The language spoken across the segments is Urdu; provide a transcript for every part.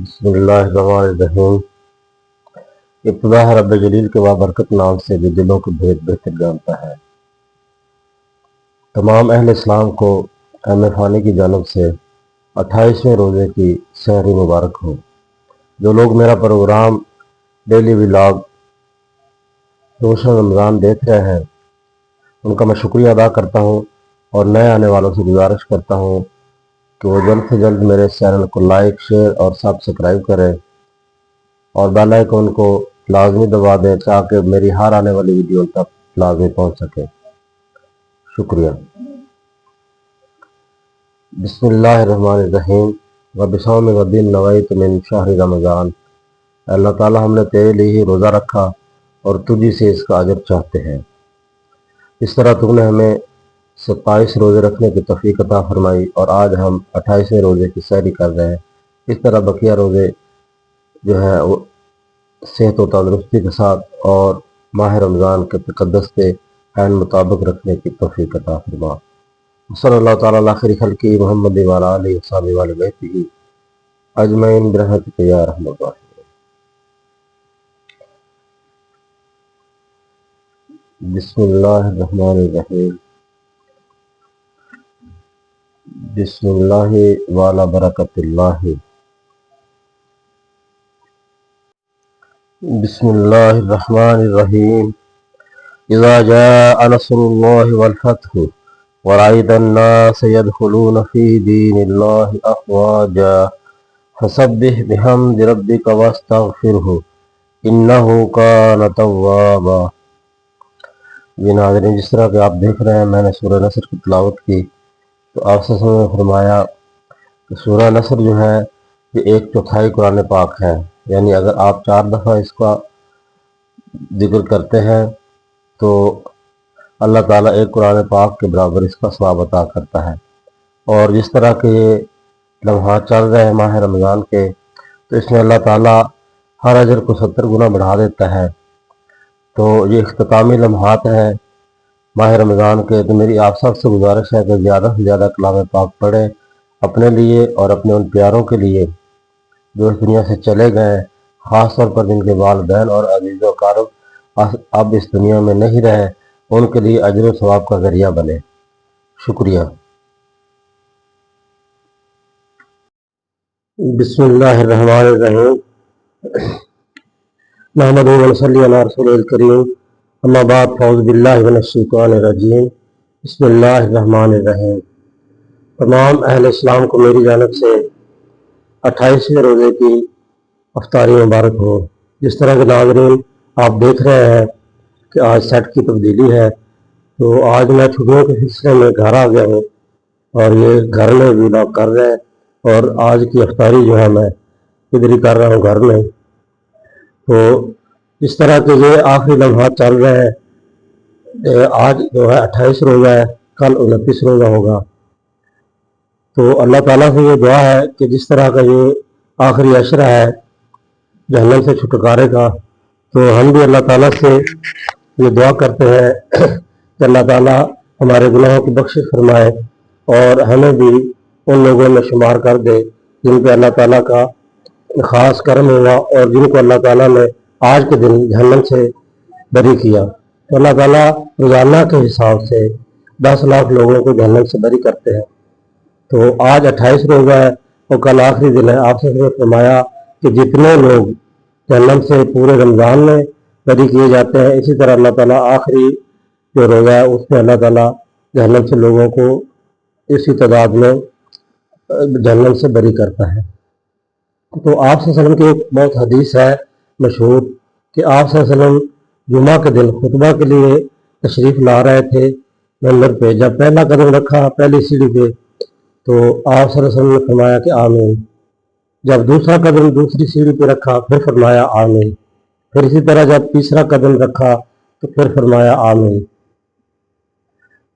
بسم اللہ الرحمن الرحیم۔ ابتدا ہے رب جلیل کے بابرکت نام سے جو دلوں کے بھید بہتر جانتا ہے۔ تمام اہل اسلام کو ایم فانی کی جانب سے 28ویں روزے کی سحری مبارک ہو۔ جو لوگ میرا پروگرام ڈیلی ولاگ روشن رمضان دیکھ رہے ہیں ان کا میں شکریہ ادا کرتا ہوں، اور نئے آنے والوں سے گزارش کرتا ہوں کہ وہ جلد سے جلد میرے چینل کو لائک، شیئر اور سبسکرائب کریں اور بیل آئیکن کو لازمی دبا دیں تاکہ میری ہر آنے والی ویڈیو تک لازمی پہنچ سکے۔ شکریہ۔ بسم اللہ الرحمن الرحیم۔ وبصوم غدین نویت من شہر رمضان۔ اللہ تعالی ہم نے تیرے لیے ہی روزہ رکھا اور تجھی سے اس کا اجر چاہتے ہیں۔ اس طرح تم نے ہمیں 27 روزے رکھنے کی توفیق عطا فرمائی اور آج ہم 28ویں روزے کی سحری کر رہے ہیں۔ اس طرح بقیہ روزے جو ہیں وہ صحت و تندرستی کے ساتھ اور ماہ رمضان کے تقدس کے عین مطابق رکھنے کی توفیق عطا فرما۔ صلی اللہ تعالیٰ علی خیر خلقہ محمد وعلی آلہ وصحبہ وعلی بیتہ اجمعین برحمتک یا ارحم الراحمین۔ بسم اللہ الرحمن الرحیم۔ بسم اللہ وعلی برکت اللہ۔ بسم اللہ الرحمن الرحیم۔ اذا جاء نصر اللہ والفتح ورأيت الناس يدخلون في دين الله أفواجا فسبح بحمد ربك واستغفره إنه كان توابا۔ یہ ناظرین، جس طرح کہ آپ دیکھ رہے ہیں میں نے سورہ نصر کی تلاوت کی تو آپ سے نے فرمایا کہ سورہ نصر جو ہے یہ 1/4 قرآن پاک ہے، یعنی اگر آپ 4 دفعہ اس کا ذکر کرتے ہیں تو اللہ تعالیٰ 1 قرآن پاک کے برابر اس کا ثواب عطا کرتا ہے۔ اور جس طرح کے یہ لمحات چل رہے ہیں ماہ رمضان کے تو اس میں اللہ تعالیٰ ہر اجر کو 70 گنا بڑھا دیتا ہے۔ تو یہ اختتامی لمحات ہیں ماہ رمضان کے، تو میری آپ سب سے گزارش ہے کہ زیادہ سے زیادہ کلام پاک پڑھیں اپنے لیے اور اپنے ان پیاروں کے لیے جو اس دنیا سے چلے گئے، خاص طور پر جن کے والدین اور عزیز و اقارب اب اس دنیا میں نہیں رہے، ان کے لیے اجر و ثواب کا ذریعہ بنے۔ شکریہ۔ بسم اللہ الرحمن الرحیم۔ نحمدہ و نصلی علی رسولہ الکریم، اما بعد فاعوذ باللہ من الشیطان الرجیم، بسم اللہ الرحمن الرحیم۔ تمام اہل اسلام کو میری جانب سے 28ویں روزے کی افطاری مبارک ہو۔ جس طرح کے ناظرین آپ دیکھ رہے ہیں کہ آج سیٹ کی تبدیلی ہے، تو آج میں چھٹیوں کے سلسلے میں گھر آ گیا ہوں اور یہ گھر میں ولاگ کر رہے ہیں، اور آج کی افطاری جو ہے میں ادھر ہی کر رہا ہوں گھر میں۔ تو اس طرح کے یہ آخری لمحات چل رہے ہیں۔ آج جو ہے 28 روزہ ہے، کل 29 روزہ ہوگا۔ تو اللہ تعالیٰ سے یہ دعا ہے کہ جس طرح کا یہ آخری عشرہ ہے جہنم سے چھٹکارے کا، تو ہم بھی اللہ تعالیٰ سے یہ دعا کرتے ہیں کہ اللہ تعالیٰ ہمارے گناہوں کی بخشش فرمائے اور ہمیں بھی ان لوگوں میں شمار کر دے جن پہ اللہ تعالیٰ کا خاص کرم ہوا اور جن کو اللہ تعالیٰ نے آج کے دن جہنم سے بری کیا۔ تو اللہ تعالیٰ روزانہ کے حساب سے 10 لاکھ لوگوں کو جہنم سے بری کرتے ہیں۔ تو آج 28 روزہ ہے اور کل آخری دن ہے۔ آپ سے فرمایا کہ جتنے لوگ جہنم سے پورے رمضان میں بری کیے جاتے ہیں، اسی طرح اللہ تعالیٰ آخری جو روزہ ہے اس میں اللہ تعالیٰ جہنم سے لوگوں کو اسی تعداد میں جہنم سے بری کرتا ہے۔ تو آپ صلی اللہ علیہ وسلم کی ایک بہت حدیث ہے مشہور کہ آپ صلی اللہ علیہ وسلم جمعہ کے دن خطبہ کے لیے تشریف لا رہے تھے ممبر پہ۔ جب پہلا قدم رکھا پہلی سیڑھی پہ تو آپ صلی اللہ علیہ وسلم نے فرمایا کہ آمین۔ جب دوسرا قدم دوسری سیڑھی پہ رکھا پھر فرمایا آمین۔ پھر اسی طرح جب تیسرا قدم رکھا تو پھر فرمایا آمین۔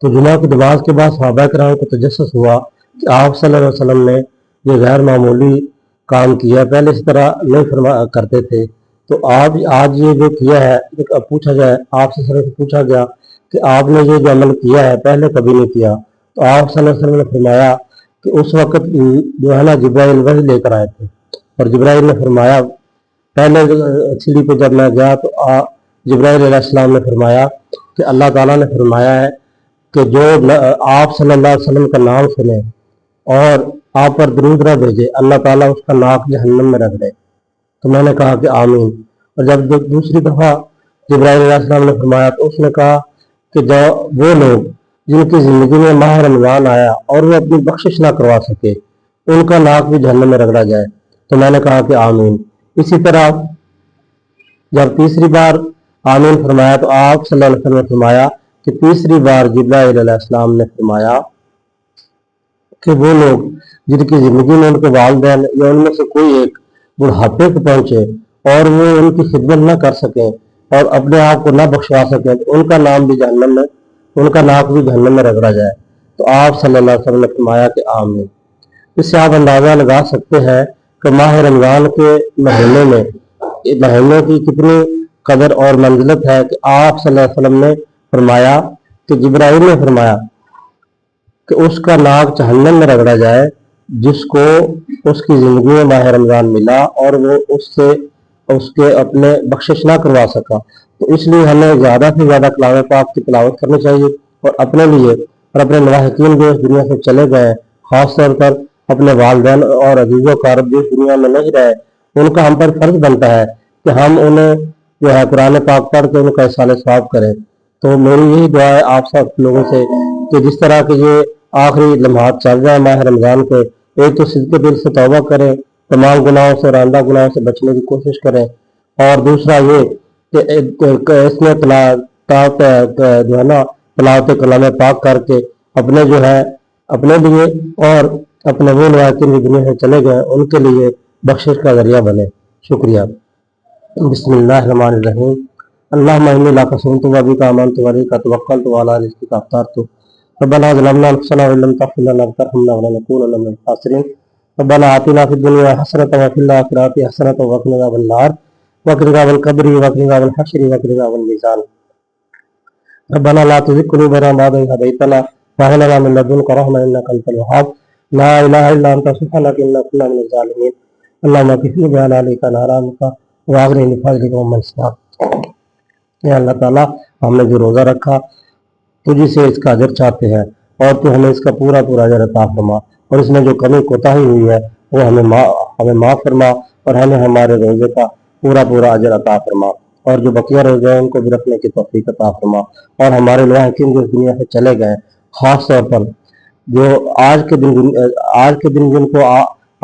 تو جمعہ کی نماز کے بعد صحابہ کرام کو تجسس ہوا کہ آپ صلی اللہ علیہ وسلم نے یہ غیر معمولی کام کیا، پہلے اس طرح نہیں کرتے تھے۔ تو آج یہ جو کیا ہے، پوچھا جائے آپ سے پوچھا گیا کہ آپ نے یہ جو عمل کیا ہے پہلے کبھی نہیں کیا، تو آپ صلی اللہ علیہ وسلم نے فرمایا کہ اس وقت جو ہے نا جبرائیل وحی لے کر آئے تھے، اور جبرائیل نے فرمایا، پہلے سیڑھی پہ جب میں گیا تو جبرائیل علیہ السلام نے فرمایا کہ اللہ تعالیٰ نے فرمایا ہے کہ جو آپ صلی اللہ علیہ وسلم کا نام سنے اور آپ پر درود نہ بھیجے، اللہ تعالیٰ اس کا ناک جہنم میں رکھ دے۔ تو میں نے کہا کہ آمین۔ اور جب دوسری دفعہ جبرائیل علیہ السلام نے فرمایا تو اس نے کہا کہ جو وہ لوگ جن کی زندگی میں ماہ رمضان آیا اور وہ اپنی بخشش نہ کروا سکے، ان کا ناک بھی جہنم میں رگڑا جائے۔ تو میں نے کہا کہ آمین۔ اسی طرح جب تیسری بار آمین فرمایا تو آپ صلی اللہ علیہ وسلم نے فرمایا کہ تیسری بار جبرائیل علیہ السلام نے فرمایا کہ وہ لوگ جن کی زندگی میں ان کے والدین یا ان میں سے کوئی ایک بڑھاپے کو پہنچے اور وہ ان کی خدمت نہ کر سکیں اور اپنے آپ کو نہ بخشوا سکیں، تو ان کا نام بھی جہنم میں، ان کا ناک بھی جہنم میں رگڑا جائے۔ تو آپ صلی اللہ علیہ وسلم نے فرمایا کہ آمین۔ اس سے آپ اندازہ لگا سکتے ہیں کہ ماہ رمضان کے مہینے کی کتنی قدر اور منزلت ہے کہ آپ صلی اللہ علیہ وسلم نے فرمایا کہ جبرائیل نے فرمایا کہ اس کا ناک جہنم میں رگڑا جائے جس کو اس کی زندگی میں ماہ رمضان ملا اور وہ اس کے اپنے بخشش نہ کروا سکا۔ تو اس لیے ہمیں زیادہ سے زیادہ کلام پاک کی تلاوت کرنی چاہیے، اور اپنے لیے اور اپنے ملاحقین جو اس دنیا سے چلے گئے، خاص طور پر اپنے والدین اور عزیز و اقارب جو اس دنیا میں نہیں رہے، ان کا ہم پر فرض بنتا ہے کہ ہم انہیں جو ہے قرآن پاک پڑھ کے ان کا احسان ثواب کریں۔ تو میری یہی دعا ہے آپ سب لوگوں سے کہ جس طرح کہ یہ آخری لمحات چل رہے ہیں ماہ رمضان کے، ایک تو صدق دل سے توبہ کریں، تمام گناہوں سے اور آئندہ گناہوں سے بچنے کی کوشش کریں، اور دوسرا یہ کہ اس میں جو ہے نا تلاوت کلام پاک کر کے اپنے جو ہے اپنے لیے اور اپنے وہ لواحقین کی دنیا سے چلے گئے ان کے لیے بخشش کا ذریعہ بنے۔ شکریہ۔ بسم اللہ الرحمن الرحیم۔ اللہم انی لک صمت و بک آمنت و علیک توکلت و علی رزقک افطرت ربنا ظلمنا انفسنا وان لم تغفر لنا وترحمنا لنکونن من الخاسرین ربنا آتنا فی الدنیا حسنۃ وفی الآخرۃ حسنۃ وقنا عذاب النار وقنا عذاب القبر وقنا عذاب الحشر وقنا عذاب الميزان ربنا لا تزغ قلوبنا بعد إذ هديتنا وهب لنا من لدنك رحمة إنك أنت الوهاب لا إله إلا أنت سبحانك إنا كنا من الظالمين اللهم اغفر لي وعلى عليك نارامك واغنني بفضلك ومن سواك۔ اے اللہ تعالیٰ، ہم نے جو روزہ رکھا تجھ سے اس کا اجر چاہتے ہیں اور تو ہمیں اس کا پورا اجر عطا فرما، اور اس میں جو کمی کوتاہی ہوئی ہے وہ ہمیں معاف فرما، اور ہمیں ہمارے روزے کا پورا اجر عطا فرما، اور جو بقیہ روزے ہیں ان کو بھی رکھنے کی توفیق عطا فرما، اور ہمارے لواحقین جو اس دنیا سے چلے گئے، خاص طور پر جو آج کے دن جن کو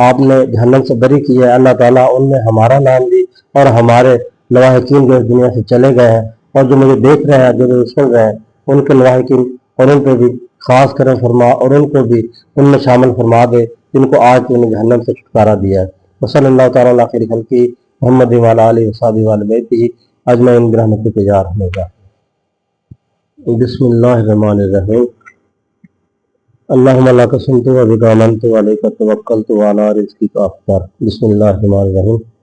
آپ نے جہنم سے بری کی ہے، اللہ تعالیٰ ان میں ہمارا نام بھی اور ہمارے لواحقین جو اس دنیا سے چلے گئے ہیں اور جو مجھے دیکھ رہے ہیں، جو مجھے سن رہے ہیں، ان کے لواحقین اور ان پہ بھی خاص کرم فرما، اور ان کو بھی ان میں شامل فرما دے جن کو آج انہیں جہنم سے چھٹکارا دیا ہے۔ وصلی اللہ تعالیٰ علی خیر خلقہ محمد وعلی آلہ وصحبہ وآل بیتہ اجمعین برحمتک یا ارحم الراحمین۔ بسم اللہ الرحمن الرحیم۔ اللہم لک صمت و بک آمنت و علیک توکلت و علی رزقک افطرت۔ بسم اللہ الرحمن الرحیم۔